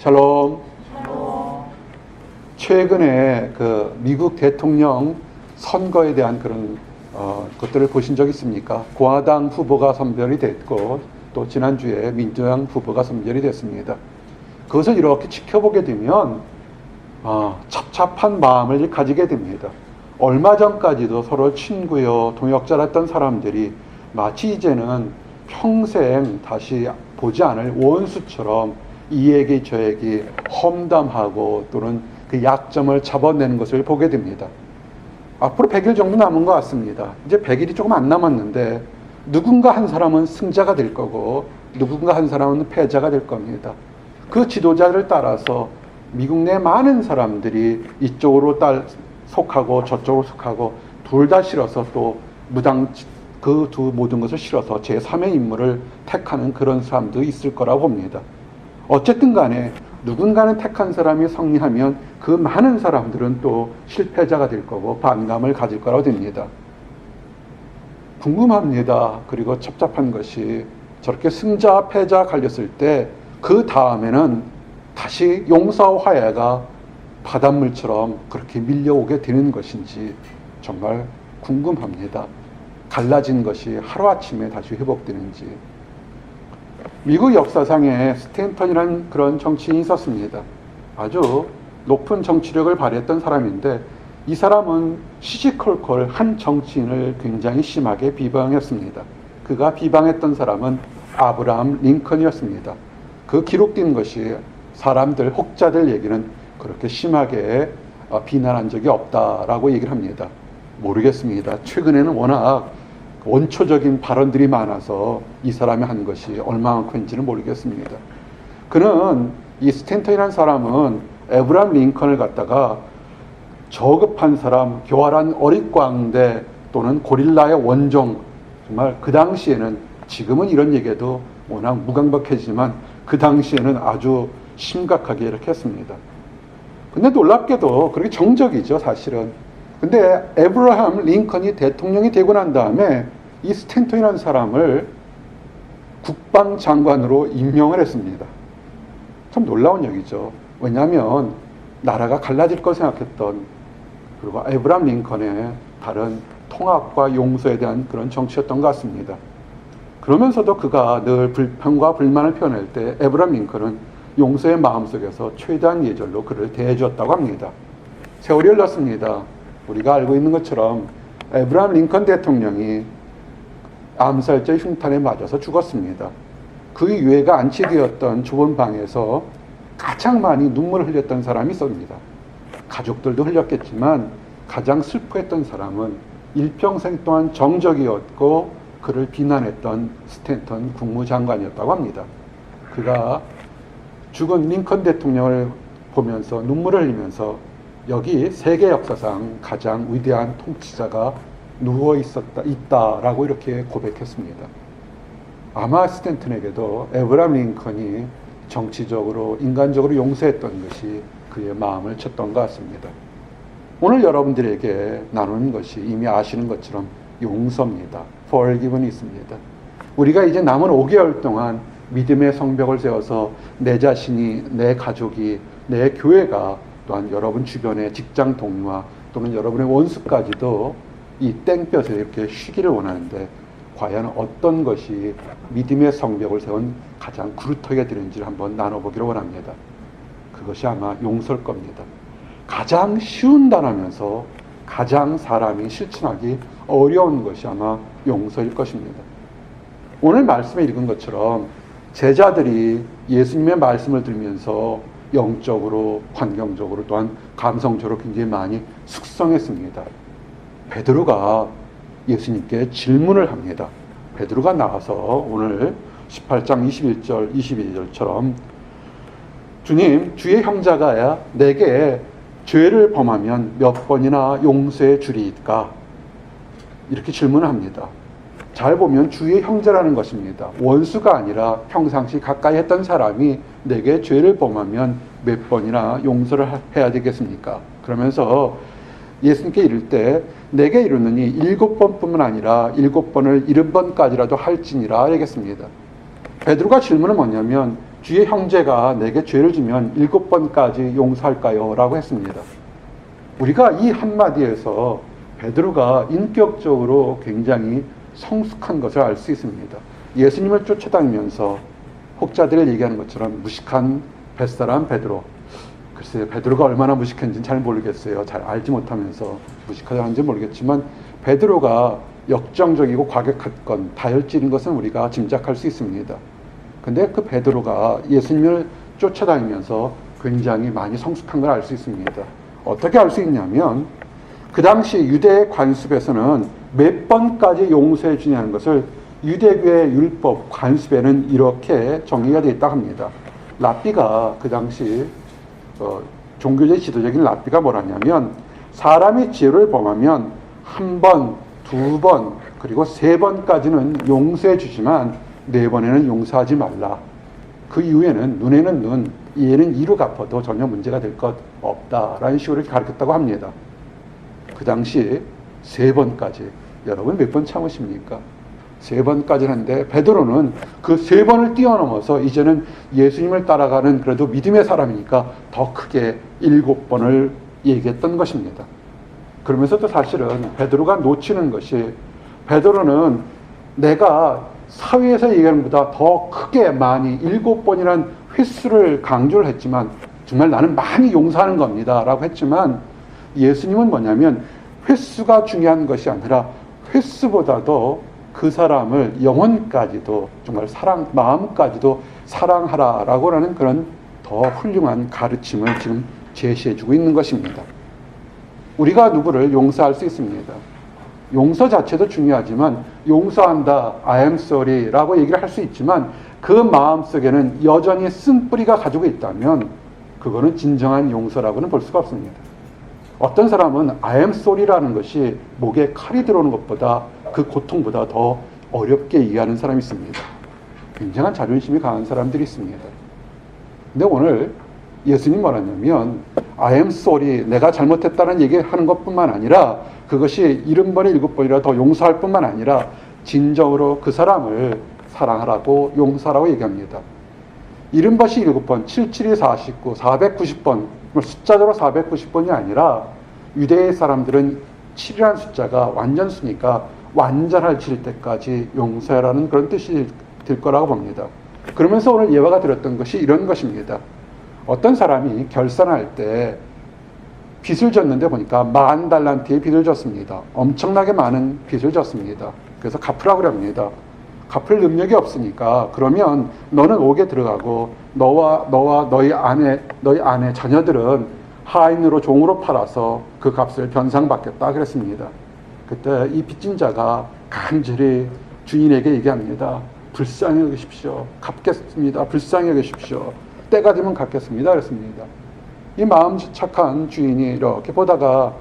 샬롬. 최근에 그 미국 대통령 선거에 대한 그런 것들을 보신 적 있습니까? 공화당 후보가 선별이 됐고 또 지난주에 민주당 후보가 선별이 됐습니다. 그것을 이렇게 지켜보게 되면 찹찹한 마음을 가지게 됩니다. 얼마 전까지도 서로 친구요 동역자였던 사람들이 마치 이제는 평생 다시 보지 않을 원수처럼 이 얘기 저 얘기 험담하고 또는 그 약점을 잡아내는 것을 보게 됩니다. 앞으로 100일 정도 남은 것 같습니다. 이제 100일이 조금 안 남았는데 누군가 한 사람은 승자가 될 거고 누군가 한 사람은 패자가 될 겁니다. 그 지도자를 따라서 미국 내 많은 사람들이 이쪽으로 속하고 저쪽으로 속하고 둘 다 싫어서 또 그 두 모든 것을 싫어서 제3의 인물을 택하는 그런 사람도 있을 거라고 봅니다. 어쨌든 간에 누군가는 택한 사람이 승리하면 그 많은 사람들은 또 실패자가 될 거고 반감을 가질 거라고 됩니다. 궁금합니다. 그리고 첩잡한 것이 저렇게 승자 패자 갈렸을 때 그 다음에는 다시 용서와 화해가 바닷물처럼 그렇게 밀려오게 되는 것인지 정말 궁금합니다. 갈라진 것이 하루아침에 다시 회복되는지. 미국 역사상에 스탠턴이라는 그런 정치인이 있었습니다. 아주 높은 정치력을 발휘했던 사람인데 이 사람은 시시콜콜 한 정치인을 굉장히 심하게 비방했습니다. 그가 비방했던 사람은 아브라함 링컨이었습니다. 그 기록된 것이 사람들, 혹자들 얘기는 그렇게 심하게 비난한 적이 없다라고 얘기를 합니다. 모르겠습니다. 최근에는 워낙 원초적인 발언들이 많아서 이 사람이 한 것이 얼마만큼인지는 모르겠습니다. 그는 이 스탠턴이라는 사람은 에브라함 링컨을 갖다가 저급한 사람, 교활한 어릿광대 또는 고릴라의 원종, 정말 그 당시에는 지금은 이런 얘기해도 워낙 무감각해지만 그 당시에는 아주 심각하게 이렇게 했습니다. 근데 놀랍게도 그렇게 정적이죠, 사실은. 근데 에브라함 링컨이 대통령이 되고 난 다음에 이 스탠턴이라는 사람을 국방장관으로 임명을 했습니다. 참 놀라운 얘기죠. 왜냐하면 나라가 갈라질 걸 생각했던 그리고 에브라함 링컨의 다른 통합과 용서에 대한 그런 정치였던 것 같습니다. 그러면서도 그가 늘 불평과 불만을 표현할 때 에브라함 링컨은 용서의 마음속에서 최대한 예절로 그를 대해주었다고 합니다. 세월이 흘렀습니다. 우리가 알고 있는 것처럼 에브라함 링컨 대통령이 암살자 흉탄에 맞아서 죽었습니다. 그 유해가 안치되었던 좁은 방에서 가장 많이 눈물을 흘렸던 사람이 있습니다. 가족들도 흘렸겠지만 가장 슬퍼했던 사람은 일평생 동안 정적이었고 그를 비난했던 스탠턴 국무장관이었다고 합니다. 그가 죽은 링컨 대통령을 보면서 눈물을 흘리면서 여기 세계 역사상 가장 위대한 통치자가 누워 있다라고 이렇게 고백했습니다. 아마 스탠턴에게도 에브라함 링컨이 정치적으로 인간적으로 용서했던 것이 그의 마음을 쳤던 것 같습니다. 오늘 여러분들에게 나누는 것이 이미 아시는 것처럼 용서입니다. forgiven이 있습니다. 우리가 이제 남은 5개월 동안 믿음의 성벽을 세워서 내 자신이, 내 가족이, 내 교회가 또한 여러분 주변의 직장 동료와 또는 여러분의 원수까지도 이 땡볕에 이렇게 쉬기를 원하는데 과연 어떤 것이 믿음의 성벽을 세운 가장 그루터기가 되는지를 한번 나눠보기를 원합니다. 그것이 아마 용서일 겁니다. 가장 쉬운 단어면서 가장 사람이 실천하기 어려운 것이 아마 용서일 것입니다. 오늘 말씀에 읽은 것처럼 제자들이 예수님의 말씀을 들으면서 영적으로, 환경적으로 또한 감성적으로 굉장히 많이 숙성했습니다. 베드로가 예수님께 질문을 합니다. 베드로가 나와서 오늘 18장 21절, 22절처럼 주님, 주의 형제가 내게 죄를 범하면 몇 번이나 용서해 주리이까? 이렇게 질문합니다. 잘 보면 주의 형제라는 것입니다. 원수가 아니라 평상시 가까이 했던 사람이 내게 죄를 범하면 몇 번이나 용서를 해야 되겠습니까? 그러면서 예수님께 이를 때 내게 이르느니 7번뿐만 아니라 7번을 70번까지라도 할지니라 하겠습니다. 베드로가 질문은 뭐냐면 주의 형제가 내게 죄를 지면 7번까지 용서할까요? 라고 했습니다. 우리가 이 한마디에서 베드로가 인격적으로 굉장히 성숙한 것을 알 수 있습니다. 예수님을 쫓아다니면서 혹자들을 얘기하는 것처럼 무식한 뱃사람 베드로. 글쎄요, 베드로가 얼마나 무식한지는 잘 모르겠어요. 잘 알지 못하면서 무식하다는지 모르겠지만 베드로가 역정적이고 과격했건 다혈질인 것은 우리가 짐작할 수 있습니다. 근데 그 베드로가 예수님을 쫓아다니면서 굉장히 많이 성숙한 걸 알 수 있습니다. 어떻게 알 수 있냐면 그 당시 유대 관습에서는 몇 번까지 용서해 주냐는 것을 유대교의 율법 관습에는 이렇게 정의가 되어 있다고 합니다. 랍비가 그 당시 종교적 지도적인 랍비가 뭐라냐면 사람이 죄를 범하면 한 번, 두 번, 그리고 세 번까지는 용서해 주지만 네 번에는 용서하지 말라. 그 이후에는 눈에는 눈, 이에는 이로 갚아도 전혀 문제가 될 것 없다라는 식으로 가르쳤다고 합니다. 그 당시 세 번까지. 여러분 몇 번 참으십니까? 세 번까지 하는데 베드로는 그 세 번을 뛰어넘어서 이제는 예수님을 따라가는 그래도 믿음의 사람이니까 더 크게 7번을 얘기했던 것입니다. 그러면서도 사실은 베드로가 놓치는 것이 베드로는 내가 사회에서 얘기하는 것보다 더 크게 많이 7번이라는 횟수를 강조를 했지만 정말 나는 많이 용서하는 겁니다 라고 했지만 예수님은 뭐냐면 횟수가 중요한 것이 아니라 횟수보다도 그 사람을 영혼까지도 정말 마음까지도 사랑하라라고 하는 그런 더 훌륭한 가르침을 지금 제시해주고 있는 것입니다. 우리가 누구를 용서할 수 있습니다. 용서 자체도 중요하지만 용서한다, I am sorry라고 얘기를 할 수 있지만 그 마음속에는 여전히 쓴뿌리가 가지고 있다면 그거는 진정한 용서라고는 볼 수가 없습니다. 어떤 사람은 I am sorry라는 것이 목에 칼이 들어오는 것보다 그 고통보다 더 어렵게 이해하는 사람이 있습니다. 굉장한 자존심이 강한 사람들이 있습니다. 근데 오늘 예수님 뭐라냐면 I am sorry, 내가 잘못했다는 얘기하는 것뿐만 아니라 그것이 70번에 7번이라 더 용서할 뿐만 아니라 진정으로 그 사람을 사랑하라고 용서하라고 얘기합니다. 70번이 7번, 77이 49, 490번, 숫자적으로 490번이 아니라 유대의 사람들은 7이라는 숫자가 완전수니까 완전할 때까지 용서하라는 그런 뜻이 될 거라고 봅니다. 그러면서 오늘 예화가 드렸던 것이 이런 것입니다. 어떤 사람이 결산할 때 빚을 졌는데 보니까 10,000달란트의 빚을 졌습니다. 엄청나게 많은 빚을 졌습니다. 그래서 갚으라고 합니다. 갚을 능력이 없으니까 그러면 너는 옥에 들어가고 너와 너희 아내 자녀들은 하인으로 종으로 팔아서 그 값을 변상받겠다 그랬습니다. 그때 이 빚진 자가 간절히 주인에게 얘기합니다. 불쌍히 여기십시오. 갚겠습니다. 불쌍히 여기십시오. 때가 되면 갚겠습니다. 그랬습니다. 이 마음 착한 주인이 이렇게 보다가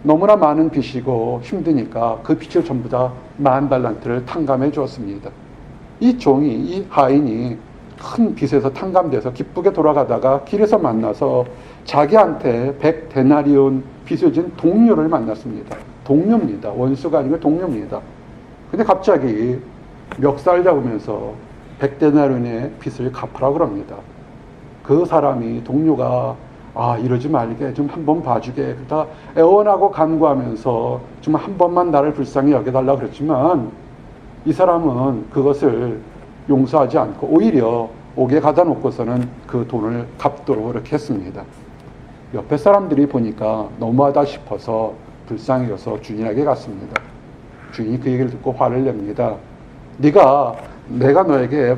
너무나 많은 빚이고 힘드니까 그 빚을 전부 다 10,000달란트를 탕감해 주었습니다. 이 종이, 이 하인이 큰 빚에서 탕감돼서 기쁘게 돌아가다가 길에서 만나서 자기한테 100데나리온 빚을 진 동료를 만났습니다. 동료입니다. 원수가 아니고 동료입니다. 근데 갑자기 멱살 잡으면서 100데나리온의 빚을 갚으라고 합니다. 그 사람이 동료가 이러지 말게 좀 한번 봐주게 그러다 애원하고 간구하면서 좀 한 번만 나를 불쌍히 여겨달라고 그랬지만 이 사람은 그것을 용서하지 않고 오히려 옥에 가다 놓고서는 그 돈을 갚도록 이렇게 했습니다. 옆에 사람들이 보니까 너무하다 싶어서 불쌍히 여서 주인에게 갔습니다. 주인이 그 얘기를 듣고 화를 냅니다. 내가 너에게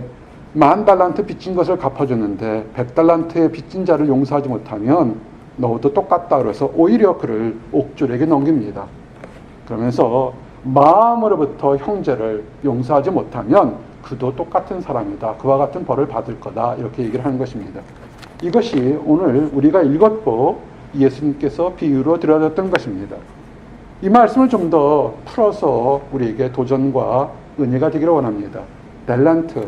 10,000달란트 빚진 것을 갚아줬는데 100달란트의 빚진 자를 용서하지 못하면 너도 똑같다 그래서 오히려 그를 옥졸에게 넘깁니다. 그러면서 마음으로부터 형제를 용서하지 못하면 그도 똑같은 사람이다. 그와 같은 벌을 받을 거다. 이렇게 얘기를 하는 것입니다. 이것이 오늘 우리가 읽었고 예수님께서 비유로 드려졌던 것입니다. 이 말씀을 좀 더 풀어서 우리에게 도전과 은혜가 되기를 원합니다. 탤런트.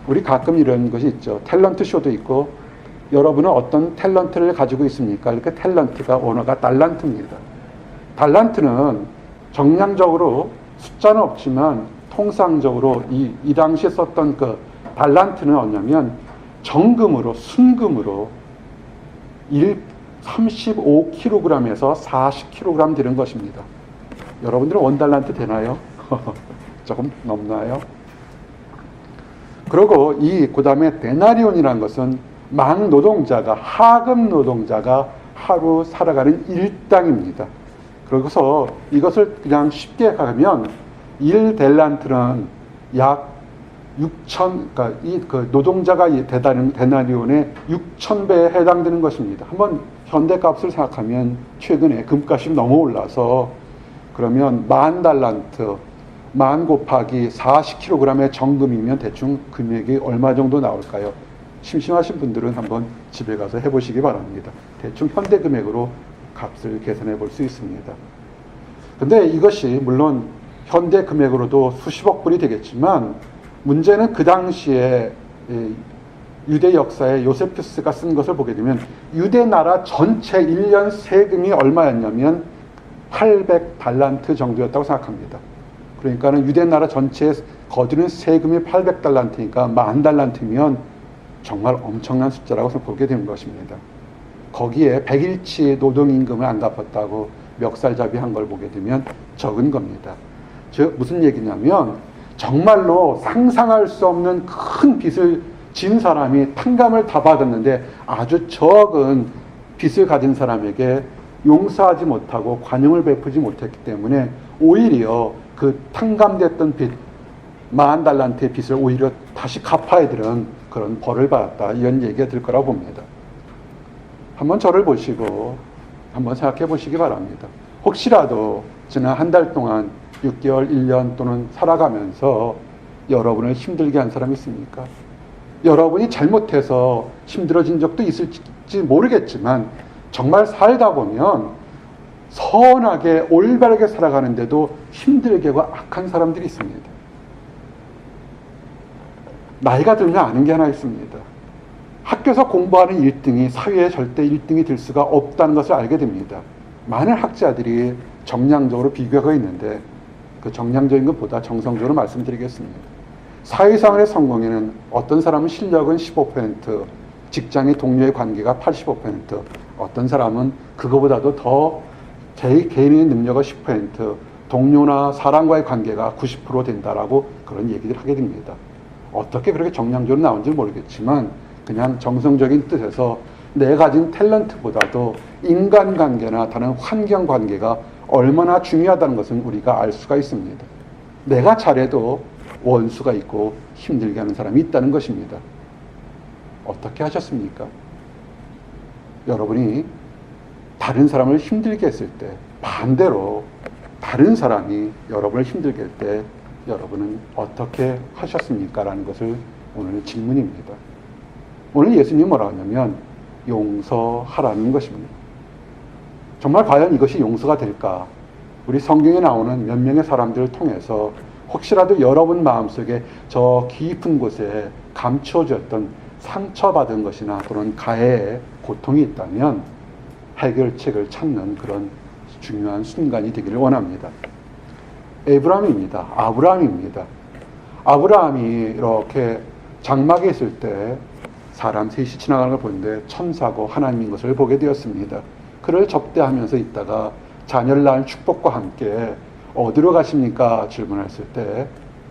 우리 가끔 이런 것이 있죠. 탤런트 쇼도 있고 여러분은 어떤 탤런트를 가지고 있습니까? 이렇게 탤런트가 원어가 달란트입니다. 달란트는 정량적으로 숫자는 없지만 통상적으로 이 당시에 썼던 그 달란트는 뭐냐면 정금으로, 순금으로 35kg에서 40kg 되는 것입니다. 여러분들은 원달란트 되나요? 조금 넘나요? 그리고 그 다음에 데나리온이라는 것은 망노동자가, 하급 노동자가 하루 살아가는 일당입니다. 그래서 이것을 그냥 쉽게 가면 1델란트는 약 6천, 그러니까 그 노동자가 데나리온의 6,000배에 해당되는 것입니다. 한번 현대값을 생각하면 최근에 금값이 너무 올라서 그러면 10,000달란트, 10,000 곱하기 40kg의 정금이면 대충 금액이 얼마 정도 나올까요? 심심하신 분들은 한번 집에 가서 해보시기 바랍니다. 대충 현대 금액으로 값을 계산해 볼 수 있습니다. 근데 이것이 물론 현대 금액으로도 수십억 불이 되겠지만 문제는 그 당시에 유대 역사에 요세푸스가 쓴 것을 보게 되면 유대 나라 전체 1년 세금이 얼마였냐면 800달란트 정도였다고 생각합니다. 그러니까는 유대 나라 전체에 거두는 세금이 800달란트니까 10,000달란트면 정말 엄청난 숫자라고 보게 되는 것입니다. 거기에 100일치 노동임금을 안 갚았다고 멱살잡이한 걸 보게 되면 적은 겁니다. 즉 무슨 얘기냐면 정말로 상상할 수 없는 큰 빚을 진 사람이 탕감을 다 받았는데 아주 적은 빚을 가진 사람에게 용서하지 못하고 관용을 베푸지 못했기 때문에 오히려 그 탕감됐던 빚 10,000달란트의 빚을 오히려 다시 갚아야 되는 그런 벌을 받았다, 이런 얘기가 들 거라고 봅니다. 한번 저를 보시고 한번 생각해 보시기 바랍니다. 혹시라도 지난 한 달 동안 6개월, 1년 또는 살아가면서 여러분을 힘들게 한 사람이 있습니까? 여러분이 잘못해서 힘들어진 적도 있을지 모르겠지만 정말 살다 보면 선하게 올바르게 살아가는데도 힘들게 하고 악한 사람들이 있습니다. 나이가 들면 아는 게 하나 있습니다. 학교에서 공부하는 1등이 사회에 절대 1등이 될 수가 없다는 것을 알게 됩니다. 많은 학자들이 정량적으로 비교하고 있는데 그 정량적인 것보다 정성적으로 말씀드리겠습니다. 사회생활의 성공에는 어떤 사람은 실력은 15%, 직장의 동료의 관계가 85%, 어떤 사람은 그거보다도 더 개인의 능력이 10%, 동료나 사람과의 관계가 90% 된다라고 그런 얘기를 하게 됩니다. 어떻게 그렇게 정량적으로 나온지 모르겠지만 그냥 정성적인 뜻에서 내 가진 탤런트보다도 인간관계나 다른 환경관계가 얼마나 중요하다는 것은 우리가 알 수가 있습니다. 내가 잘해도 원수가 있고 힘들게 하는 사람이 있다는 것입니다. 어떻게 하셨습니까? 여러분이 다른 사람을 힘들게 했을 때, 반대로 다른 사람이 여러분을 힘들게 할 때 여러분은 어떻게 하셨습니까? 라는 것을 오늘 질문입니다. 오늘 예수님이 뭐라고 하냐면 용서하라는 것입니다. 정말 과연 이것이 용서가 될까? 우리 성경에 나오는 몇 명의 사람들을 통해서 혹시라도 여러분 마음속에 저 깊은 곳에 감춰졌던 상처받은 것이나 또는 가해의 고통이 있다면 해결책을 찾는 그런 중요한 순간이 되기를 원합니다. 아브라함입니다. 아브라함이 이렇게 장막에 있을 때 사람 셋이 지나가는 걸 보는데 천사고 하나님인 것을 보게 되었습니다. 그를 접대하면서 있다가 자녀를 낳은 축복과 함께 어디로 가십니까? 질문했을 때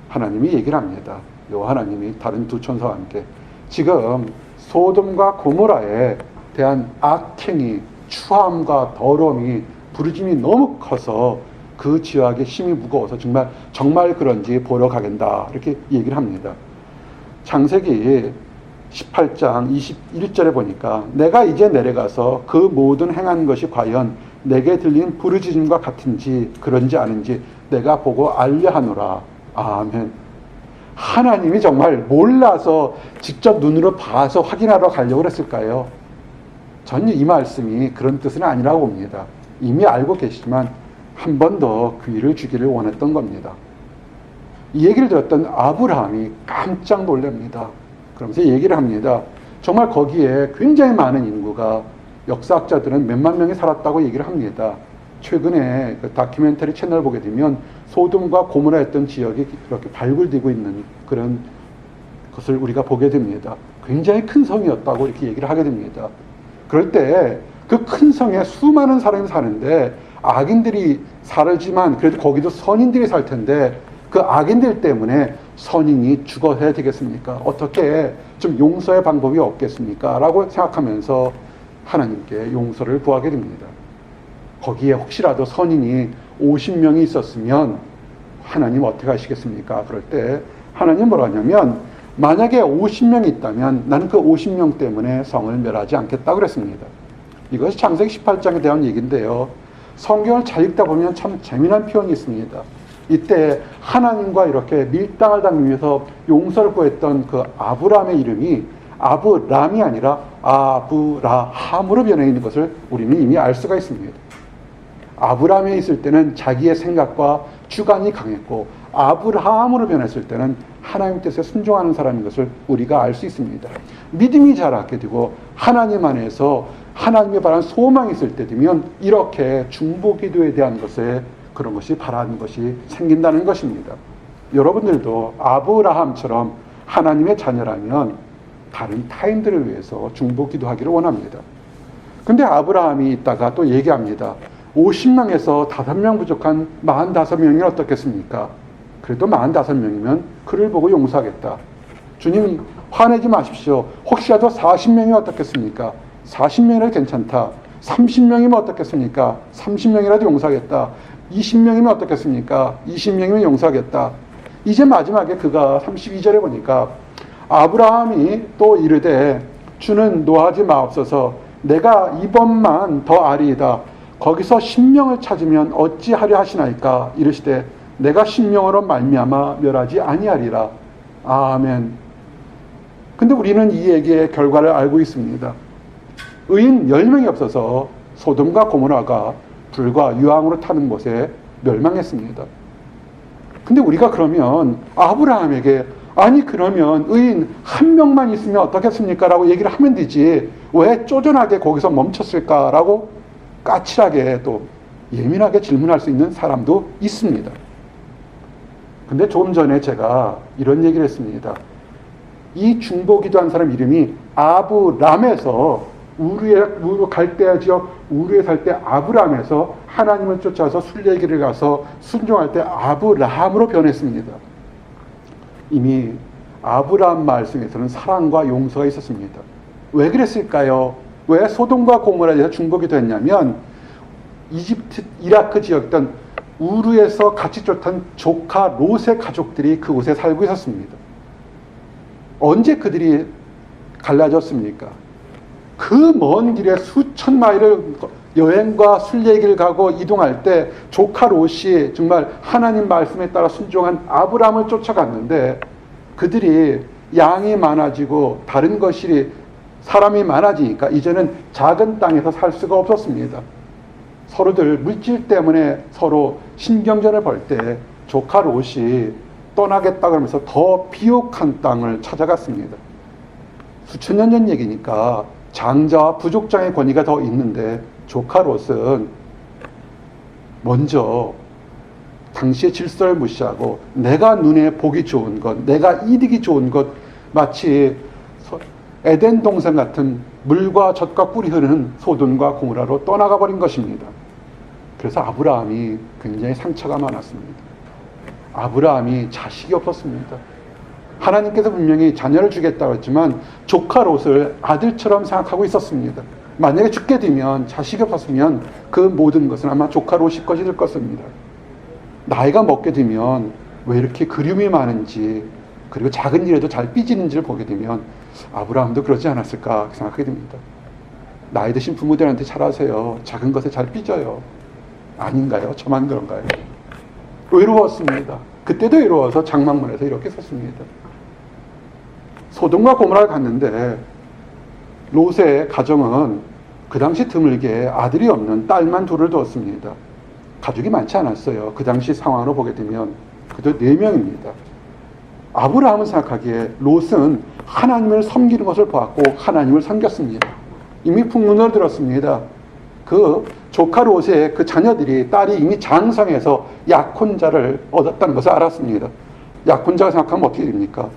하나님이 얘기를 합니다. 요 하나님이 다른 두 천사와 함께 지금 소돔과 고모라에 대한 악행이, 추함과 더러움이, 부르짐이 너무 커서 그 지역의 힘이 무거워서 정말 그런지 보러 가겠다, 이렇게 얘기를 합니다. 창세기 18장 21절에 보니까 내가 이제 내려가서 그 모든 행한 것이 과연 내게 들린 부르짖음과 같은지 그런지 아닌지 내가 보고 알려하노라. 아멘. 하나님이 정말 몰라서 직접 눈으로 봐서 확인하러 가려고 했을까요? 전혀 이 말씀이 그런 뜻은 아니라고 봅니다. 이미 알고 계시지만 한 번 더 귀를 주기를 원했던 겁니다. 이 얘기를 들었던 아브라함이 깜짝 놀랍니다. 그러면서 얘기를 합니다. 정말 거기에 굉장히 많은 인구가, 역사학자들은 몇만 명이 살았다고 얘기를 합니다. 최근에 그 다큐멘터리 채널 보게 되면 소돔과 고모라였던 지역이 이렇게 발굴되고 있는 그런 것을 우리가 보게 됩니다. 굉장히 큰 성이었다고 이렇게 얘기를 하게 됩니다. 그럴 때 그 큰 성에 수많은 사람이 사는데 악인들이 살지만 그래도 거기도 선인들이 살 텐데 그 악인들 때문에 선인이 죽어야 되겠습니까? 어떻게 좀 용서의 방법이 없겠습니까? 라고 생각하면서 하나님께 용서를 구하게 됩니다. 거기에 혹시라도 선인이 50명이 있었으면 하나님 어떻게 하시겠습니까? 그럴 때 하나님 뭐라 하냐면 만약에 50명이 있다면 나는 그 50명 때문에 성을 멸하지 않겠다 그랬습니다. 이것이 창세기 18장에 대한 얘기인데요. 성경을 잘 읽다 보면 참 재미난 표현이 있습니다. 이때 하나님과 이렇게 밀당을 당기면서 용서를 구했던 그 아브라함의 이름이 아브람이 아니라 아브라함으로 변해 있는 것을 우리는 이미 알 수가 있습니다. 아브람에 있을 때는 자기의 생각과 주관이 강했고 아브라함으로 변했을 때는 하나님 뜻에 순종하는 사람인 것을 우리가 알 수 있습니다. 믿음이 자라게 되고 하나님 안에서 하나님의 바란 소망이 있을 때 되면 이렇게 중보기도에 대한 것에 그런 것이 바라는 것이 생긴다는 것입니다. 여러분들도 아브라함처럼 하나님의 자녀라면 다른 타인들을 위해서 중보기도하기를 원합니다. 근데 아브라함이 있다가 또 얘기합니다. 50명에서 5명 부족한 45명이 어떻겠습니까? 그래도 45명이면 그를 보고 용서하겠다. 주님 화내지 마십시오. 혹시라도 40명이 어떻겠습니까? 40명이라도 괜찮다. 30명이면 어떻겠습니까? 30명이라도 용서하겠다. 20명이면 어떻겠습니까? 20명이면 용서하겠다. 이제 마지막에 그가 32절에 보니까 아브라함이 또 이르되 주는 노하지 마옵소서 내가 이번만 더 아리이다. 거기서 10명을 찾으면 어찌하려 하시나이까? 이르시되 내가 10명으로 말미암아 멸하지 아니하리라. 아멘. 근데 우리는 이 얘기의 결과를 알고 있습니다. 의인 10명이 없어서 소돔과 고모라가 불과 유황으로 타는 곳에 멸망했습니다. 근데 우리가 그러면 아브라함에게 아니 그러면 의인 1명만 있으면 어떻겠습니까? 라고 얘기를 하면 되지 왜 쪼잔하게 거기서 멈췄을까라고 까칠하게 또 예민하게 질문할 수 있는 사람도 있습니다. 근데 조금 전에 제가 이런 얘기를 했습니다. 이 중보기도한 사람 이름이 아브람에서 갈대아 지역 우르에 살 때 아브람에서 하나님을 쫓아서 순례길을 가서 순종할 때 아브라함으로 변했습니다. 이미 아브라함 말씀에서는 사랑과 용서가 있었습니다. 왜 그랬을까요? 왜 소돔과 고모라에서 중보기도했냐면 이집트 이라크 지역이던 우르에서 같이 쫓던 조카 롯의 가족들이 그곳에 살고 있었습니다. 언제 그들이 갈라졌습니까? 그 먼 길에 수천 마일을 여행과 순례길 가고 이동할 때 조카 롯이 정말 하나님 말씀에 따라 순종한 아브라함을 쫓아갔는데 그들이 양이 많아지고 다른 것이 사람이 많아지니까 이제는 작은 땅에서 살 수가 없었습니다. 서로들 물질 때문에 서로 신경전을 벌 때 조카 롯이 떠나겠다 그러면서 더 비옥한 땅을 찾아갔습니다. 수천 년 전 얘기니까 장자와 부족장의 권위가 더 있는데 조카 롯은 먼저 당시의 질서를 무시하고 내가 눈에 보기 좋은 것, 내가 이득이 좋은 것, 마치 에덴 동산 같은 물과 젖과 꿀이 흐르는 소돔과 고모라로 떠나가 버린 것입니다. 그래서 아브라함이 굉장히 상처가 많았습니다. 아브라함이 자식이 없었습니다. 하나님께서 분명히 자녀를 주겠다고 했지만 조카 롯을 아들처럼 생각하고 있었습니다. 만약에 죽게 되면 자식이 없었으면 그 모든 것은 아마 조카 롯이 것이 될 것입니다. 나이가 먹게 되면 왜 이렇게 그리움이 많은지 그리고 작은 일에도 잘 삐지는지를 보게 되면 아브라함도 그러지 않았을까 생각하게 됩니다. 나이 드신 부모들한테 잘하세요. 작은 것에 잘 삐져요. 아닌가요? 저만 그런가요? 외로웠습니다. 그때도 외로워서 장막문에서 이렇게 썼습니다. 소돔과 고모라를 갔는데 롯의 가정은 그 당시 드물게 아들이 없는 딸만 둘을 두었습니다. 가족이 많지 않았어요. 그 당시 상황으로 보게 되면 그도 4명입니다. 아브라함은 생각하기에 롯은 하나님을 섬기는 것을 보았고 하나님을 섬겼습니다. 이미 풍문을 들었습니다. 그 조카 롯의 그 자녀들이 딸이 이미 장성해서 약혼자를 얻었다는 것을 알았습니다. 약혼자가 생각하면 어떻게 됩니까?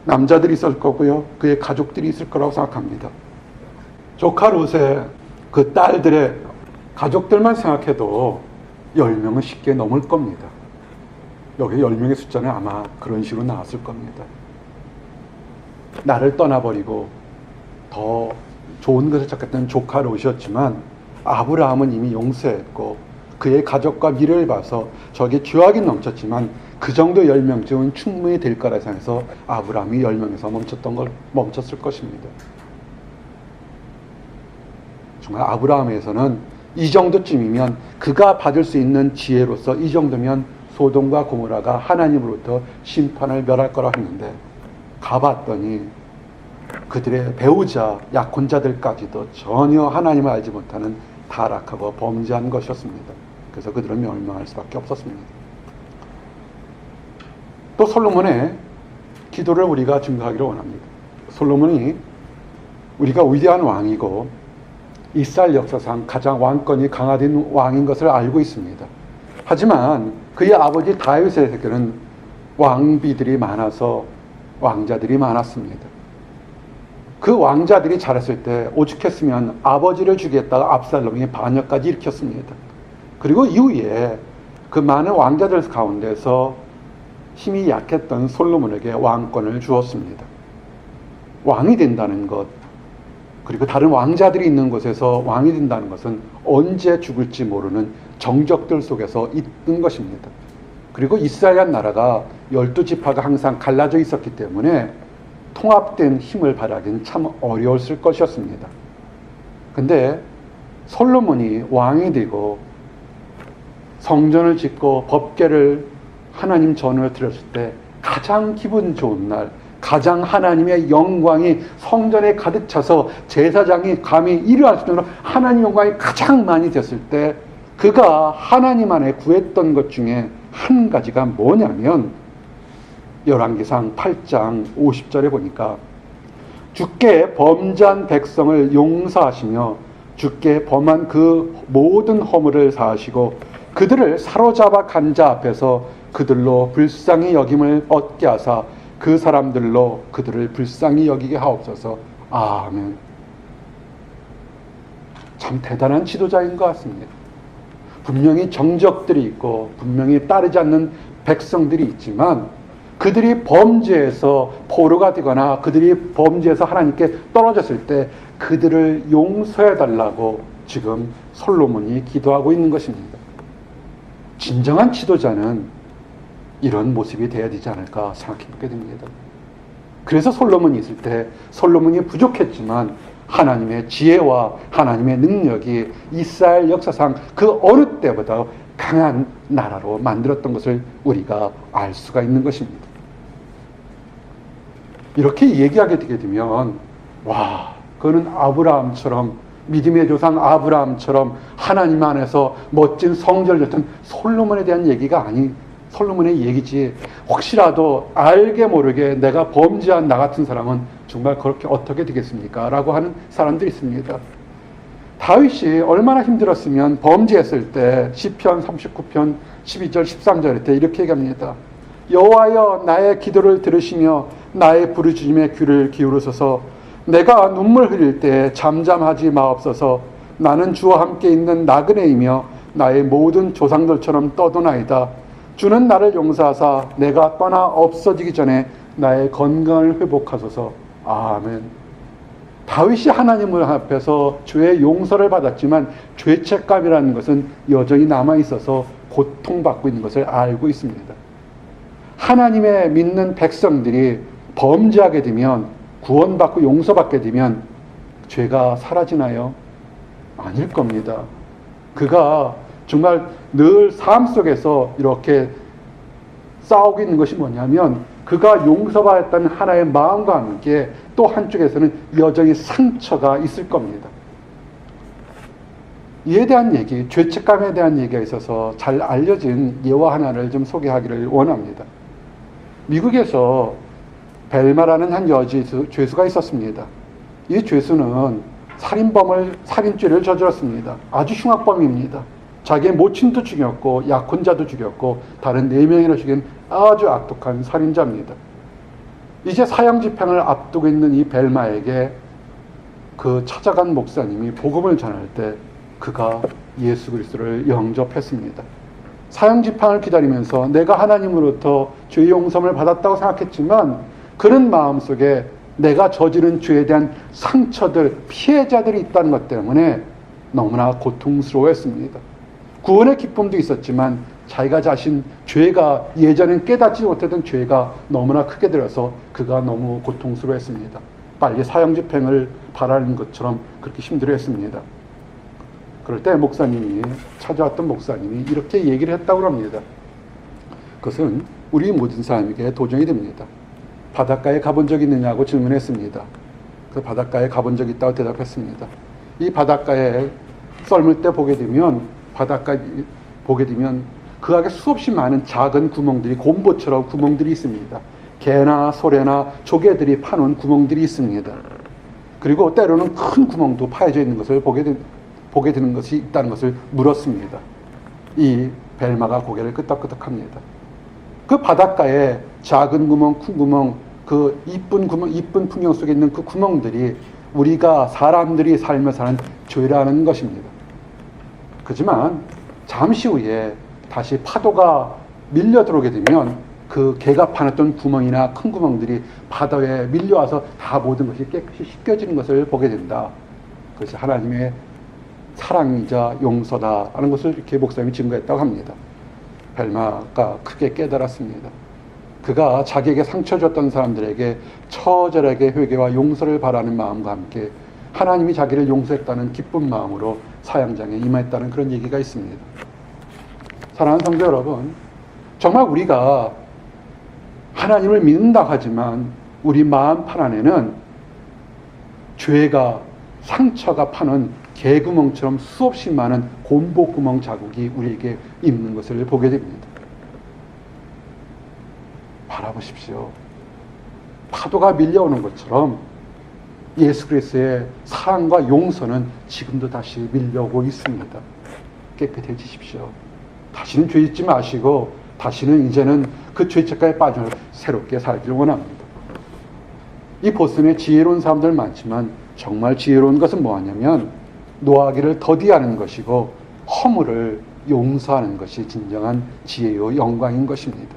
남자들이 있을 거고요. 그의 가족들이 있을 거라고 생각합니다. 조카 롯의 그 딸들의 가족들만 생각해도 10명은 쉽게 넘을 겁니다. 여기 10명의 숫자는 아마 그런 식으로 나왔을 겁니다. 나를 떠나버리고 더 좋은 것을 찾겠다는 조카 롯이었지만 아브라함은 이미 용서했고 그의 가족과 미래를 봐서 저게 죄악이 넘쳤지만 그 정도 10명쯤은 충분히 될 거라 생각해서 아브라함이 10명에서 멈췄을 것입니다. 정말 아브라함에서는 이 정도쯤이면 그가 받을 수 있는 지혜로서 이 정도면 소돔과 고모라가 하나님으로부터 심판을 멸할 거라고 했는데 가봤더니 그들의 배우자 약혼자들까지도 전혀 하나님을 알지 못하는 타락하고 범죄한 것이었습니다. 그래서 그들은 멸망할 수밖에 없었습니다. 또 솔로몬의 기도를 우리가 증거하기를 원합니다. 솔로몬이 우리가 위대한 왕이고 이스라엘 역사상 가장 왕권이 강화된 왕인 것을 알고 있습니다. 하지만 그의 아버지 다윗에게는 왕비들이 많아서 왕자들이 많았습니다. 그 왕자들이 자랐을 때 오죽했으면 아버지를 죽이겠다가 압살롬이 반역까지 일으켰습니다. 그리고 이후에 그 많은 왕자들 가운데서 힘이 약했던 솔로몬에게 왕권을 주었습니다. 왕이 된다는 것, 그리고 다른 왕자들이 있는 곳에서 왕이 된다는 것은 언제 죽을지 모르는 정적들 속에서 있는 것입니다. 그리고 이스라엘 나라가 12지파가 항상 갈라져 있었기 때문에 통합된 힘을 발휘하기는 참 어려웠을 것이었습니다. 근데 솔로몬이 왕이 되고 성전을 짓고 법궤를 하나님 전을 드렸을 때 가장 기분 좋은 날, 가장 하나님의 영광이 성전에 가득 차서 제사장이 감히 일을 할 수 없는 하나님 영광이 가장 많이 됐을 때 그가 하나님 안에 구했던 것 중에 한 가지가 뭐냐면 열왕기상 8장 50절에 보니까 주께 범죄한 백성을 용서하시며 주께 범한 그 모든 허물을 사하시고 그들을 사로잡아 간 자 앞에서 그들로 불쌍히 여김을 얻게 하사 그 사람들로 그들을 불쌍히 여기게 하옵소서. 아멘. 참 대단한 지도자인 것 같습니다. 분명히 정적들이 있고 분명히 따르지 않는 백성들이 있지만 그들이 범죄에서 포로가 되거나 그들이 범죄에서 하나님께 떨어졌을 때 그들을 용서해달라고 지금 솔로몬이 기도하고 있는 것입니다. 진정한 지도자는 이런 모습이 되어야 되지 않을까 생각해보게 됩니다. 그래서 솔로몬이 있을 때 솔로몬이 부족했지만 하나님의 지혜와 하나님의 능력이 이스라엘 역사상 그 어느 때보다 강한 나라로 만들었던 것을 우리가 알 수가 있는 것입니다. 이렇게 얘기하게 되게 되면 와, 그는 아브라함처럼 믿음의 조상 아브라함처럼 하나님 안에서 멋진 성전을 졌던 솔로몬에 대한 얘기가 솔로몬의 얘기지 혹시라도 알게 모르게 내가 범죄한 나 같은 사람은 정말 그렇게 어떻게 되겠습니까? 라고 하는 사람들이 있습니다. 다윗이 얼마나 힘들었으면 범죄했을 때 시편 39편 12절 13절 때 이렇게 얘기합니다. 여호와여 나의 기도를 들으시며 나의 부르짖음에 귀를 기울으소서. 내가 눈물 흘릴 때 잠잠하지 마옵소서. 나는 주와 함께 있는 나그네이며 나의 모든 조상들처럼 떠도나이다. 주는 나를 용서하사 내가 떠나 없어지기 전에 나의 건강을 회복하소서. 아멘. 다윗이 하나님 앞에서 죄의 용서를 받았지만 죄책감이라는 것은 여전히 남아있어서 고통받고 있는 것을 알고 있습니다. 하나님의 믿는 백성들이 범죄하게 되면 구원받고 용서받게 되면 죄가 사라지나요? 아닐 겁니다. 그가 정말 늘 삶 속에서 이렇게 싸우고 있는 것이 뭐냐면 그가 용서받았다는 하나의 마음과 함께 또 한쪽에서는 여전히 상처가 있을 겁니다. 이에 대한 얘기, 죄책감에 대한 얘기가 있어서 잘 알려진 예화 하나를 좀 소개하기를 원합니다. 미국에서 벨마라는 한 죄수가 있었습니다. 이 죄수는 살인죄를 저질렀습니다. 아주 흉악범입니다. 자기의 모친도 죽였고 약혼자도 죽였고 다른 4명이나 죽인 아주 악독한 살인자입니다. 이제 사형 집행을 앞두고 있는 이 벨마에게 그 찾아간 목사님이 복음을 전할 때 그가 예수 그리스도를 영접했습니다. 사형 집행을 기다리면서 내가 하나님으로부터 죄의 용서를 받았다고 생각했지만 그런 마음속에 내가 저지른 죄에 대한 상처들, 피해자들이 있다는 것 때문에 너무나 고통스러워했습니다. 구원의 기쁨도 있었지만 자기가 자신 죄가 예전엔 깨닫지 못했던 죄가 너무나 크게 들어서 그가 너무 고통스러워했습니다. 빨리 사형 집행을 바라는 것처럼 그렇게 힘들어했습니다. 그럴 때 찾아왔던 목사님이 이렇게 얘기를 했다고 합니다. 그것은 우리 모든 사람에게 도전이 됩니다. 바닷가에 가본 적이 있느냐고 질문했습니다. 그 바닷가에 가본 적이 있다고 대답했습니다. 이 바닷가에 썰물 때 보게 되면 그 안에 수없이 많은 작은 구멍들이 곰보처럼 구멍들이 있습니다. 개나 소래나 조개들이 파놓은 구멍들이 있습니다. 그리고 때로는 큰 구멍도 파여져 있는 것을 보게 되는 것이 있다는 것을 물었습니다. 이 벨마가 고개를 끄덕끄덕합니다. 그 바닷가에 작은 구멍, 큰 구멍, 그 이쁜 풍경 속에 있는 그 구멍들이 우리가 사람들이 살면서 하는 죄라는 것입니다. 그렇지만 잠시 후에 다시 파도가 밀려 들어오게 되면 그 개가 파놨던 구멍이나 큰 구멍들이 바다에 밀려와서 다 모든 것이 깨끗이 씻겨지는 것을 보게 된다. 그것이 하나님의 사랑이자 용서다라는 것을 이렇게 목사님이 증거했다고 합니다. 벨마가 크게 깨달았습니다. 그가 자기에게 상처 줬던 사람들에게 처절하게 회개와 용서를 바라는 마음과 함께 하나님이 자기를 용서했다는 기쁜 마음으로 사형장에 임했다는 그런 얘기가 있습니다. 사랑하는 성도 여러분, 정말 우리가 하나님을 믿는다 하지만 우리 마음판 안에는 죄가, 상처가 파는 개구멍처럼 수없이 많은 곰보구멍 자국이 우리에게 있는 것을 보게 됩니다. 바라보십시오. 파도가 밀려오는 것처럼 예수 그리스도의 사랑과 용서는 지금도 다시 밀려오고 있습니다. 깨끗해지십시오. 다시는 죄 짓지 마시고 다시는 이제는 그 죄책감에 빠져 새롭게 살기를 원합니다. 이 보스턴에 지혜로운 사람들 많지만 정말 지혜로운 것은 뭐하냐면 노하기를 더디하는 것이고 허물을 용서하는 것이 진정한 지혜요 영광인 것입니다.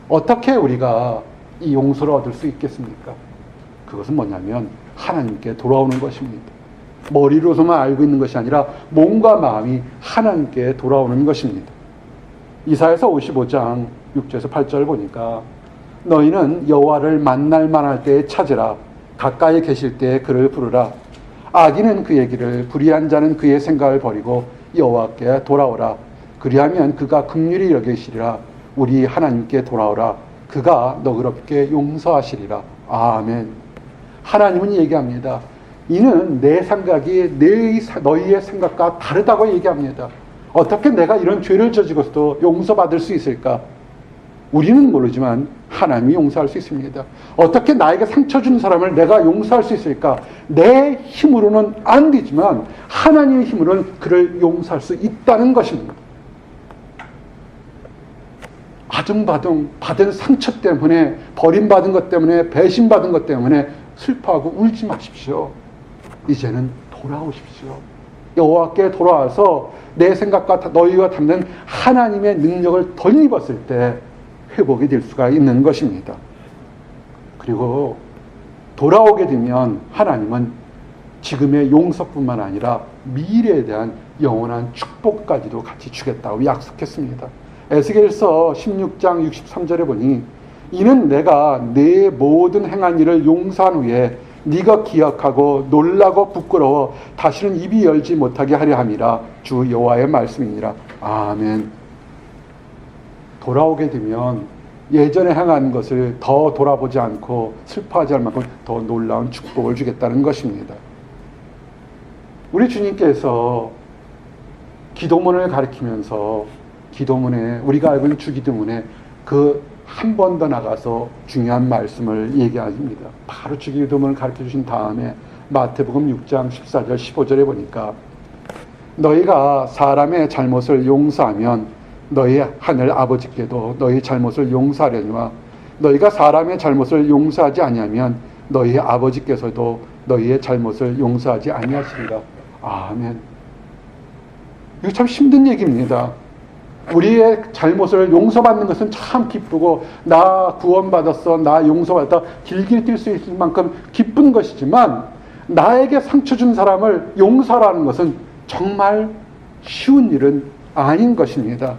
어떻게 우리가 이 용서를 얻을 수 있겠습니까? 그것은 뭐냐면 하나님께 돌아오는 것입니다. 머리로서만 알고 있는 것이 아니라 몸과 마음이 하나님께 돌아오는 것입니다. 이사야서 55장 6절에서 8절 보니까 너희는 여호와를 만날 만할 때에 찾으라. 가까이 계실 때에 그를 부르라. 악인은 그의 길을, 불의한 자는 그의 생각을 버리고 여호와께 돌아오라. 그리하면 그가 긍휼히 여기시리라. 우리 하나님께 돌아오라. 그가 너그럽게 용서하시리라. 아멘. 하나님은 얘기합니다. 이는 내 생각이 너희의 생각과 다르다고 얘기합니다. 어떻게 내가 이런 죄를 저지고서도 용서받을 수 있을까? 우리는 모르지만 하나님이 용서할 수 있습니다. 어떻게 나에게 상처 준 사람을 내가 용서할 수 있을까? 내 힘으로는 안 되지만 하나님의 힘으로는 그를 용서할 수 있다는 것입니다. 받은 상처 때문에, 버림받은 것 때문에, 배신받은 것 때문에 슬퍼하고 울지 마십시오. 이제는 돌아오십시오. 여호와께 돌아와서 내 생각과 너희와 닮는 하나님의 능력을 덧입었을 때 회복이 될 수가 있는 것입니다. 그리고 돌아오게 되면 하나님은 지금의 용서뿐만 아니라 미래에 대한 영원한 축복까지도 같이 주겠다고 약속했습니다. 에스겔서 16장 63절에 보니 이는 내가 내 모든 행한 일을 용서한 후에 네가 기억하고 놀라고 부끄러워 다시는 입이 열지 못하게 하려 함이라. 주 여호와의 말씀이니라. 아멘. 돌아오게 되면 예전에 행한 것을 더 돌아보지 않고 슬퍼하지 않을 만큼 더 놀라운 축복을 주겠다는 것입니다. 우리 주님께서 기도문을 가리키면서 기도문에, 우리가 알고 있는 주기도문에 그 한 번 더 나가서 중요한 말씀을 얘기합니다. 바로 주기도문을 가르쳐 주신 다음에 마태복음 6장 14절 15절에 보니까 너희가 사람의 잘못을 용서하면 너희 하늘 아버지께도 너희 잘못을 용서하려니와 너희가 사람의 잘못을 용서하지 아니하면 너희 아버지께서도 너희의 잘못을 용서하지 아니하시리라. 아멘. 이거 참 힘든 얘기입니다. 우리의 잘못을 용서받는 것은 참 기쁘고, 나 구원받았어, 나 용서받았다, 길게 뛸 수 있을 만큼 기쁜 것이지만, 나에게 상처 준 사람을 용서하라는 것은 정말 쉬운 일은 아닌 것입니다.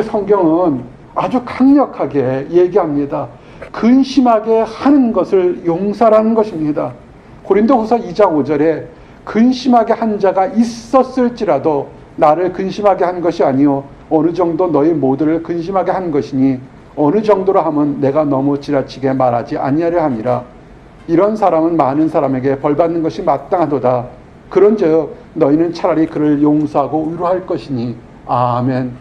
성경은 아주 강력하게 얘기합니다. 근심하게 하는 것을 용서라는 것입니다. 고린도후서 2장 5절에 근심하게 한 자가 있었을지라도 나를 근심하게 한 것이 아니요 어느 정도 너희 모두를 근심하게 한 것이니 어느 정도로 하면 내가 너무 지나치게 말하지 아니하려 함이라. 이런 사람은 많은 사람에게 벌받는 것이 마땅하도다. 그런즉 너희는 차라리 그를 용서하고 위로할 것이니. 아멘.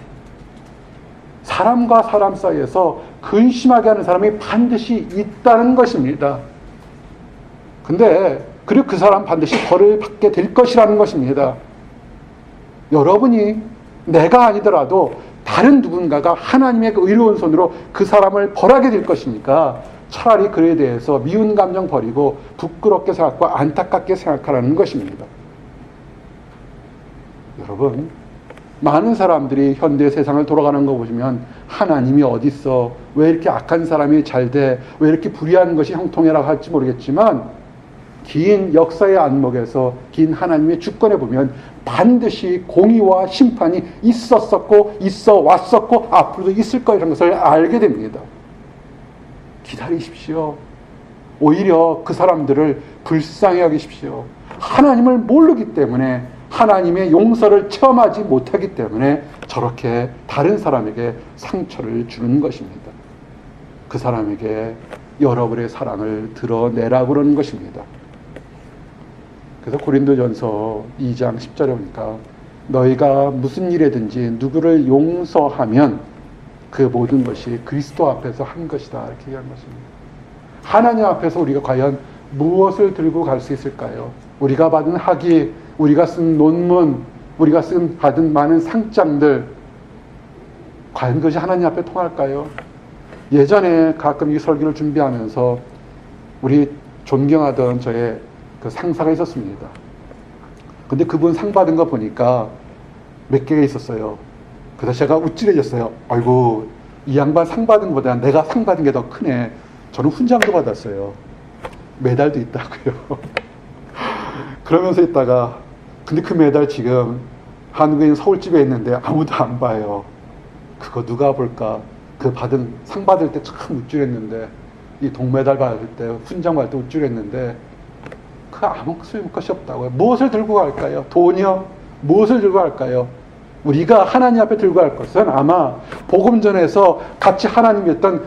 사람과 사람 사이에서 근심하게 하는 사람이 반드시 있다는 것입니다. 근데 그리고 그 사람 반드시 벌을 받게 될 것이라는 것입니다. 여러분이 내가 아니더라도 다른 누군가가 하나님의 그 의로운 손으로 그 사람을 벌하게 될 것이니까 차라리 그에 대해서 미운 감정 버리고 부끄럽게 생각하고 안타깝게 생각하라는 것입니다. 여러분, 많은 사람들이 현대 세상을 돌아가는 거 보시면 하나님이 어디 있어? 왜 이렇게 악한 사람이 잘 돼? 왜 이렇게 불의한 것이 형통해라고 할지 모르겠지만 긴 역사의 안목에서 긴 하나님의 주권에 보면 반드시 공의와 심판이 있었었고 있어 왔었고 앞으로도 있을 거라는 것을 알게 됩니다. 기다리십시오. 오히려 그 사람들을 불쌍히 여기십시오. 하나님을 모르기 때문에, 하나님의 용서를 체험하지 못하기 때문에 저렇게 다른 사람에게 상처를 주는 것입니다. 그 사람에게 여러분의 사랑을 드러내라고 그러는 것입니다. 그래서 고린도전서 2장 10절에 보니까 너희가 무슨 일에든지 누구를 용서하면 그 모든 것이 그리스도 앞에서 한 것이다, 이렇게 얘기한 것입니다. 하나님 앞에서 우리가 과연 무엇을 들고 갈 수 있을까요? 우리가 받은 학위, 우리가 쓴 논문, 우리가 받은 많은 상장들, 과연 그것이 하나님 앞에 통할까요? 예전에 가끔 이 설교를 준비하면서 우리 존경하던 저의 그 상사가 있었습니다. 근데 그분 상 받은 거 보니까 몇 개가 있었어요. 그래서 제가 우쭐해졌어요. 아이고, 이 양반 상 받은 것보다 내가 상 받은 게 더 크네. 저는 훈장도 받았어요. 메달도 있다고요. 그러면서 있다가, 근데 그 메달 지금 한국에 있는 서울집에 있는데 아무도 안 봐요. 그거 누가 볼까? 그 상 받을 때 참 우쭐했는데, 이 동메달 받을 때, 훈장 받을 때 우쭐했는데, 그 아무 소용것이 없다고요. 무엇을 들고 갈까요? 돈이요? 무엇을 들고 갈까요? 우리가 하나님 앞에 들고 갈 것은 아마 복음 전에서 같이 하나님이었던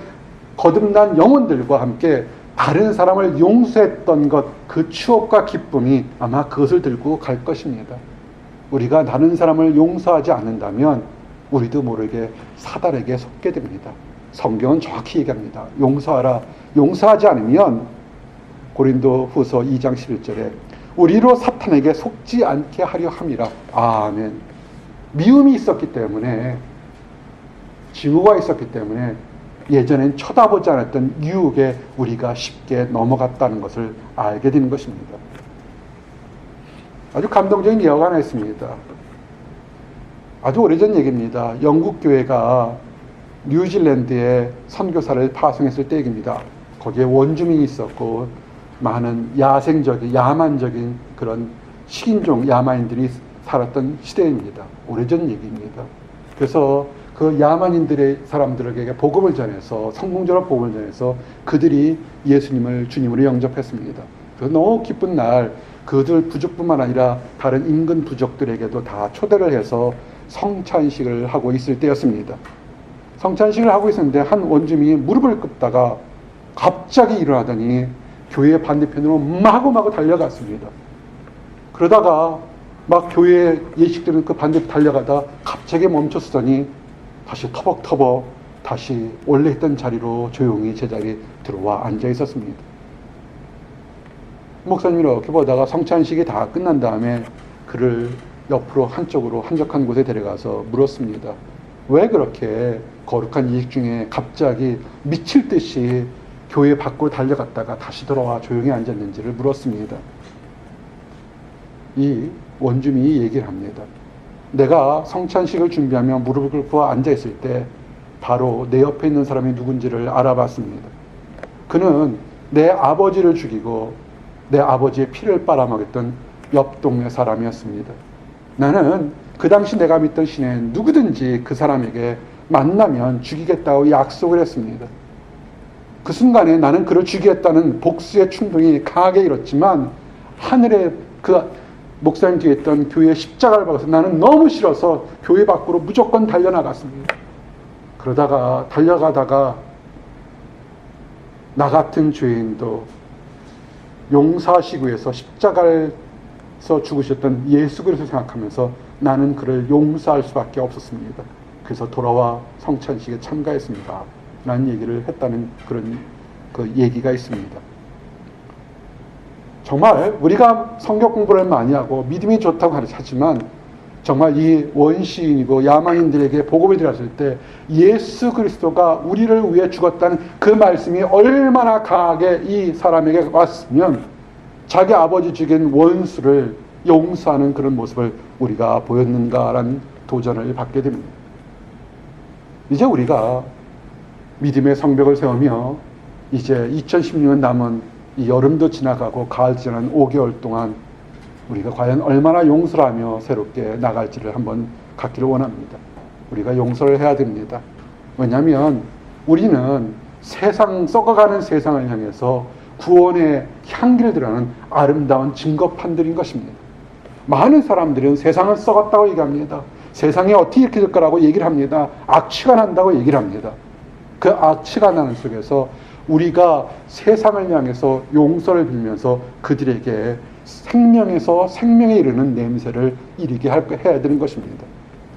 거듭난 영혼들과 함께 다른 사람을 용서했던 것, 그 추억과 기쁨이 아마 그것을 들고 갈 것입니다. 우리가 다른 사람을 용서하지 않는다면 우리도 모르게 사단에게 속게 됩니다. 성경은 정확히 얘기합니다. 용서하라. 용서하지 않으면 고린도후서 2장 11절에 우리로 사탄에게 속지 않게 하려 함이라. 아멘. 미움이 있었기 때문에, 증오가 있었기 때문에 예전엔 쳐다보지 않았던 유혹에 우리가 쉽게 넘어갔다는 것을 알게 되는 것입니다. 아주 감동적인 예화가 하나 있습니다. 아주 오래전 얘기입니다. 영국 교회가 뉴질랜드에 선교사를 파송했을 때 얘기입니다. 거기에 원주민이 있었고 많은 야생적인, 야만적인 그런 식인종 야만인들이 살았던 시대입니다. 오래전 얘기입니다. 그래서 그 야만인들의 사람들에게 복음을 전해서, 성공적으로 복음을 전해서 그들이 예수님을 주님으로 영접했습니다. 그래서 너무 기쁜 날, 그들 부족뿐만 아니라 다른 인근 부족들에게도 다 초대를 해서 성찬식을 하고 있을 때였습니다. 성찬식을 하고 있었는데 한 원주민이 무릎을 꿇다가 갑자기 일어나더니 교회 반대편으로 마구마구 달려갔습니다. 그러다가 막 교회 예식들은 그 반대로 달려가다 갑자기 멈췄으더니 다시 터벅터벅 다시 원래 있던 자리로 조용히 제자리에 들어와 앉아 있었습니다. 목사님이 이렇게 보다가 성찬식이 다 끝난 다음에 그를 옆으로 한쪽으로 한적한 곳에 데려가서 물었습니다. 왜 그렇게 거룩한 이익 중에 갑자기 미칠 듯이 교회 밖으로 달려갔다가 다시 돌아와 조용히 앉았는지를 물었습니다. 이 원주민이 얘기를 합니다. 내가 성찬식을 준비하며 무릎을 꿇고 앉아있을 때 바로 내 옆에 있는 사람이 누군지를 알아봤습니다. 그는 내 아버지를 죽이고 내 아버지의 피를 빨아먹였던 옆 동네 사람이었습니다. 나는 그 당시 내가 믿던 신에 누구든지 그 사람에게 만나면 죽이겠다고 약속을 했습니다. 그 순간에 나는 그를 죽이겠다는 복수의 충동이 강하게 일었지만 하늘에 그 목사님 뒤에 있던 교회의 십자가를 박아서 나는 너무 싫어서 교회 밖으로 무조건 달려나갔습니다. 그러다가 달려가다가 나 같은 죄인도 용서하시기 위해서 십자가에서 죽으셨던 예수 그리스도 생각하면서 나는 그를 용서할 수밖에 없었습니다. 그래서 돌아와 성찬식에 참가했습니다. 라는 얘기를 했다는 그런 그 얘기가 있습니다. 정말 우리가 성경 공부를 많이 하고 믿음이 좋다고 하지만 정말 이 원시인이고 야만인들에게 복음을 드렸을 때 예수 그리스도가 우리를 위해 죽었다는 그 말씀이 얼마나 강하게 이 사람에게 왔으면 자기 아버지 죽인 원수를 용서하는 그런 모습을 우리가 보였는가라는 도전을 받게 됩니다. 이제 우리가 믿음의 성벽을 세우며 이제 2016년 남은 이 여름도 지나가고 가을 지난 5개월 동안 우리가 과연 얼마나 용서를 하며 새롭게 나갈지를 한번 갖기를 원합니다. 우리가 용서를 해야 됩니다. 왜냐하면 우리는 썩어가는 세상을 향해서 구원의 향기를 드러내는 아름다운 증거판들인 것입니다. 많은 사람들은 세상은 썩었다고 얘기합니다. 세상이 어떻게 이렇게 될 거라고 얘기를 합니다. 악취가 난다고 얘기를 합니다. 그 악취가 나는 속에서 우리가 세상을 향해서 용서를 빌면서 그들에게 생명에서 생명에 이르는 냄새를 이르게 해야 되는 것입니다.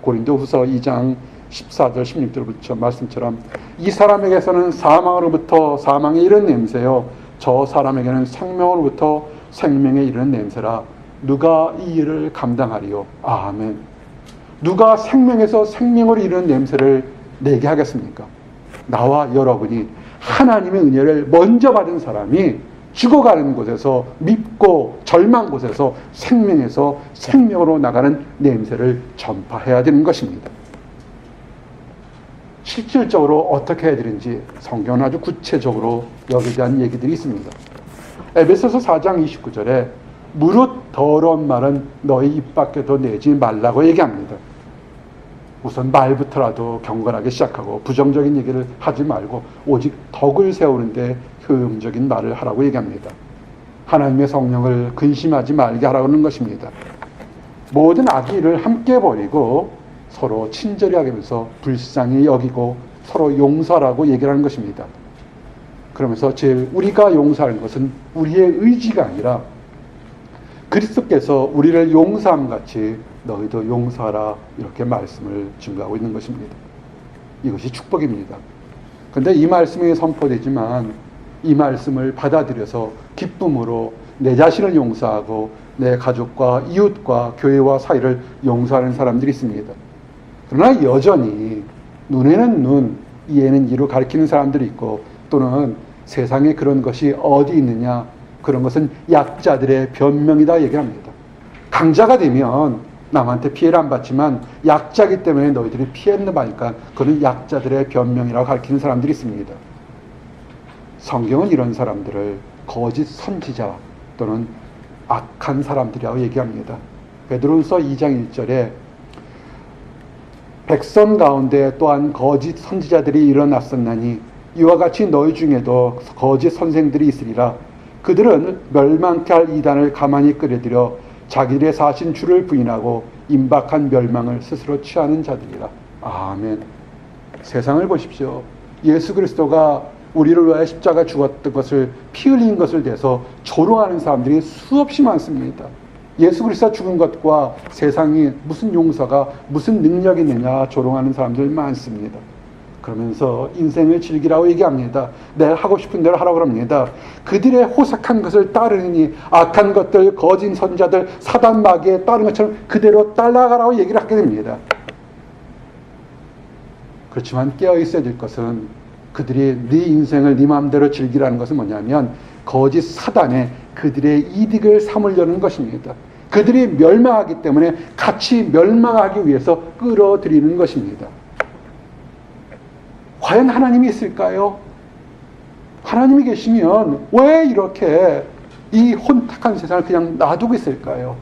고린도후서 2장 14절 16절부터 말씀처럼 이 사람에게서는 사망으로부터 사망에 이르는 냄새요 저 사람에게는 생명으로부터 생명에 이르는 냄새라. 누가 이 일을 감당하리요? 아멘. 누가 생명에서 생명으로 이르는 냄새를 내게 하겠습니까? 나와 여러분이 하나님의 은혜를 먼저 받은 사람이 죽어가는 곳에서 밉고 절망 곳에서 생명에서 생명으로 나가는 냄새를 전파해야 되는 것입니다. 실질적으로 어떻게 해야 되는지 성경은 아주 구체적으로 여기에 대한 얘기들이 있습니다. 에베소서 4장 29절에 무릇 더러운 말은 너희 입 밖에도 내지 말라고 얘기합니다. 우선 말부터라도 경건하게 시작하고 부정적인 얘기를 하지 말고 오직 덕을 세우는데 효용적인 말을 하라고 얘기합니다. 하나님의 성령을 근심하지 말게 하라고 하는 것입니다. 모든 악의를 함께 버리고 서로 친절히 하면서 불쌍히 여기고 서로 용서하라고 얘기를 하는 것입니다. 그러면서 제일 우리가 용서하는 것은 우리의 의지가 아니라 그리스도께서 우리를 용서함 같이 너희도 용서하라 이렇게 말씀을 증거하고 있는 것입니다. 이것이 축복입니다. 그런데 이 말씀이 선포되지만 이 말씀을 받아들여서 기쁨으로 내 자신을 용서하고 내 가족과 이웃과 교회와 사이를 용서하는 사람들이 있습니다. 그러나 여전히 눈에는 눈, 이에는 이로 가리키는 사람들이 있고 또는 세상에 그런 것이 어디 있느냐 그런 것은 약자들의 변명이다 얘기합니다. 강자가 되면 남한테 피해를 안 받지만 약자이기 때문에 너희들이 피해를 받으니까 그건 약자들의 변명이라고 가르치는 사람들이 있습니다. 성경은 이런 사람들을 거짓 선지자 또는 악한 사람들이라고 얘기합니다. 베드로후서 2장 1절에 백성 가운데 또한 거짓 선지자들이 일어났었나니 이와 같이 너희 중에도 거짓 선생들이 있으리라. 그들은 멸망케 할 이단을 가만히 끌어들여 자기들의 사신 주를 부인하고 임박한 멸망을 스스로 취하는 자들이라. 아멘. 세상을 보십시오. 예수 그리스도가 우리를 위하여 십자가 죽었던 것을 피 흘린 것을 대해서 조롱하는 사람들이 수없이 많습니다. 예수 그리스도가 죽은 것과 세상이 무슨 용서가 무슨 능력이 있느냐 조롱하는 사람들 많습니다. 그러면서 인생을 즐기라고 얘기합니다. 내가 하고 싶은 대로 하라고 합니다. 그들의 호색한 것을 따르니 악한 것들, 거짓 선자들, 사단 마귀에 따른 것처럼 그대로 따라가라고 얘기를 하게 됩니다. 그렇지만 깨어 있어야 될 것은 그들이 네 인생을 네 마음대로 즐기라는 것은 뭐냐면 거짓 사단에 그들의 이득을 삼으려는 것입니다. 그들이 멸망하기 때문에 같이 멸망하기 위해서 끌어들이는 것입니다. 과연 하나님이 있을까요? 하나님이 계시면 왜 이렇게 이 혼탁한 세상을 그냥 놔두고 있을까요?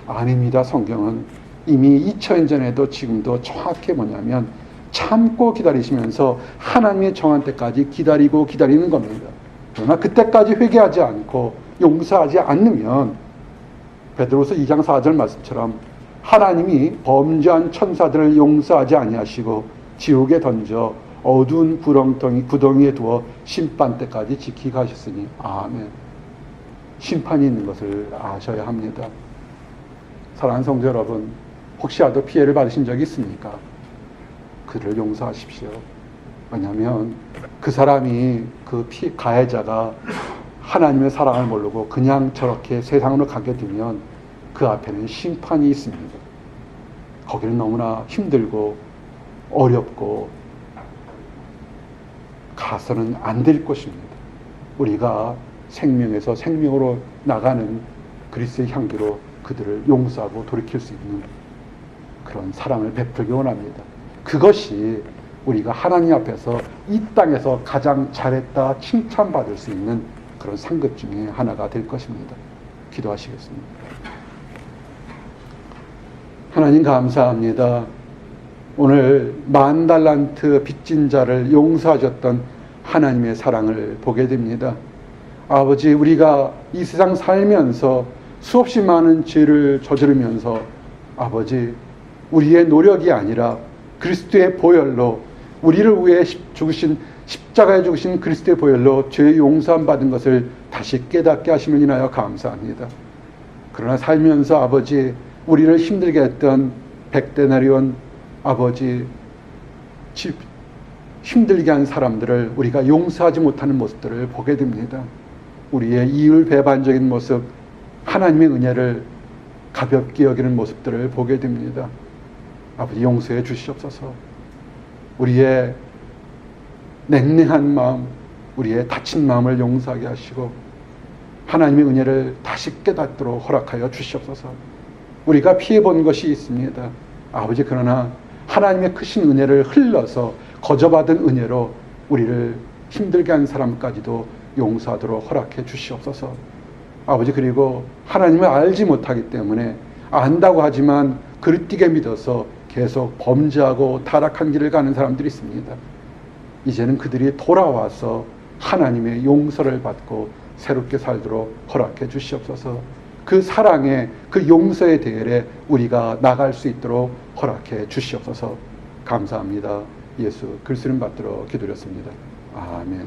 아닙니다. 성경은 이미 2000년 전에도 지금도 정확히 뭐냐면 참고 기다리시면서 하나님의 정한 때까지 기다리는 겁니다. 그러나 그때까지 회개하지 않고 용서하지 않으면 베드로서 2장 4절 말씀처럼 하나님이 범죄한 천사들을 용서하지 아니하시고 지옥에 던져 어두운 구덩이에 두어 심판 때까지 지키게 하셨으니 아멘. 심판이 있는 것을 아셔야 합니다. 사랑하는 성도 여러분, 혹시라도 피해를 받으신 적이 있습니까? 그를 용서하십시오. 왜냐하면 그 사람이 그 가해자가 하나님의 사랑을 모르고 그냥 저렇게 세상으로 가게 되면 그 앞에는 심판이 있습니다. 거기는 너무나 힘들고 어렵고 가서는 안 될 것입니다. 우리가 생명에서 생명으로 나가는 그리스도의 향기로 그들을 용서하고 돌이킬 수 있는 그런 사랑을 베풀기 원합니다. 그것이 우리가 하나님 앞에서 이 땅에서 가장 잘했다 칭찬받을 수 있는 그런 상급 중에 하나가 될 것입니다. 기도하시겠습니다. 하나님 감사합니다. 오늘 10,000달란트 빚진 자를 용서하셨던 하나님의 사랑을 보게 됩니다. 아버지, 우리가 이 세상 살면서 수없이 많은 죄를 저지르면서 아버지, 우리의 노력이 아니라 그리스도의 보혈로 우리를 위해 죽으신 십자가에 죽으신 그리스도의 보혈로 죄 용서함 받은 것을 다시 깨닫게 하심을 인하여 감사합니다. 그러나 살면서 아버지, 우리를 힘들게 했던 백데나리온 아버지, 힘들게 한 사람들을 우리가 용서하지 못하는 모습들을 보게 됩니다. 우리의 이율배반적인 모습, 하나님의 은혜를 가볍게 여기는 모습들을 보게 됩니다. 아버지, 용서해 주시옵소서. 우리의 냉랭한 마음, 우리의 다친 마음을 용서하게 하시고 하나님의 은혜를 다시 깨닫도록 허락하여 주시옵소서. 우리가 피해본 것이 있습니다. 아버지, 그러나 하나님의 크신 은혜를 흘러서 거저받은 은혜로 우리를 힘들게 한 사람까지도 용서하도록 허락해 주시옵소서. 아버지, 그리고 하나님을 알지 못하기 때문에 안다고 하지만 그릇되게 믿어서 계속 범죄하고 타락한 길을 가는 사람들이 있습니다. 이제는 그들이 돌아와서 하나님의 용서를 받고 새롭게 살도록 허락해 주시옵소서. 그 사랑의 그 용서의 대열에 우리가 나갈 수 있도록 허락해 주시옵소서. 감사합니다. 예수 그리스도를 받들어 기도드렸습니다. 아멘.